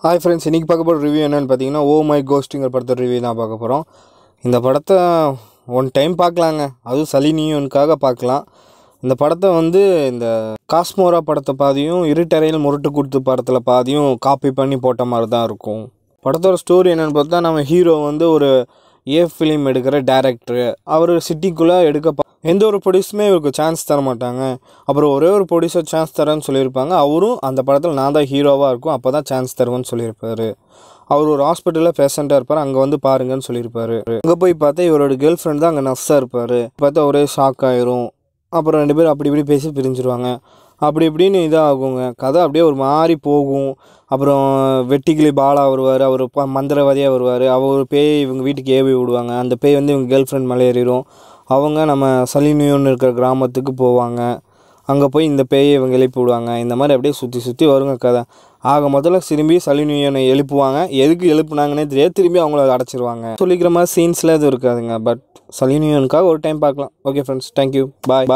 Hi friends, இன்றைக்கி பார்க்க போகிற ரிவ்யூ என்னென்னு பார்த்தீங்கன்னா, ஓ மை கோஸ்ட்டுங்கிற படத்தை ரிவ்யூ தான் பார்க்க போகிறோம். இந்த படத்தை ஒன் டைம் பார்க்கலாங்க, அதுவும் சலினியோனுக்காக பார்க்கலாம். இந்த படத்தை இந்த காஸ்மோரா படத்தை பாதியும் இருட்டறையில் முரட்டு கொடுத்து படத்தில் பாதியும் காப்பி பண்ணி போட்ட மாதிரி தான் இருக்கும். படத்தோட ஸ்டோரி என்னென்னு பார்த்தா, நம்ம ஹீரோ ஒரு ஃபிலிம் எடுக்கிற டைரக்டரு. அவர் சிட்டிக்குள்ளே எந்த ஒரு ப்ரொடியூஸுமே இவருக்கு சான்ஸ் தர மாட்டாங்க. அப்புறம் ஒரே ஒரு ப்ரொடியூசர் சான்ஸ் தரேன்னு சொல்லியிருப்பாங்க. அவரும் அந்த படத்தில் நான் தான் ஹீரோவாக இருக்கும், அப்போ தான் சான்ஸ் தருவேன்னு சொல்லியிருப்பார். அவர் ஒரு ஹாஸ்பிட்டலில் பேஷண்ட்டாக இருப்பார், அங்கே பாருங்கன்னு சொல்லியிருப்பார். அங்கே போய் பார்த்தா இவரோட கேர்ள் ஃப்ரெண்ட் தான் அங்கே நர்ஸாக இருப்பார். பார்த்தா ஒரே ஷாக் ஆயிரும். அப்புறம் 2 பேரும் அப்படி இப்படி பேசி பிரிஞ்சிருவாங்க. அப்படி இப்படின்னு இதாகுங்க, கதை அப்படியே ஒரு மாதிரி போகும். அப்புறம் வெட்டிக்கிளி பாலா வருவார், அவர் மந்திரவாதியாக வருவார். அவர் பேய் இவங்க வீட்டுக்கு ஏவி விடுவாங்க. அந்த பேய் இவங்க கேர்ள் ஃப்ரெண்ட் மேலே ஏறிடும். அவங்க நம்ம சலினியோன்னு இருக்கிற கிராமத்துக்கு போவாங்க. அங்கே போய் இந்த பேயை இவங்க எழுப்பி விடுவாங்க. இந்த மாதிரி அப்படியே சுற்றி சுற்றி வருங்க கதை. முதல்ல திரும்பி சலினியோனை எழுப்புவாங்க. எதுக்கு எழுப்புனாங்கன்னே தெரியாது, திரும்பி அவங்கள அடைச்சிருவாங்க. சொல்லிக்கிற மாதிரி சீன்ஸில் எதுவும் இருக்காதுங்க. பட் சலினியோனுக்காக ஒரு டைம் பார்க்கலாம். ஓகே ஃப்ரெண்ட்ஸ், தேங்க்யூ, பாய்.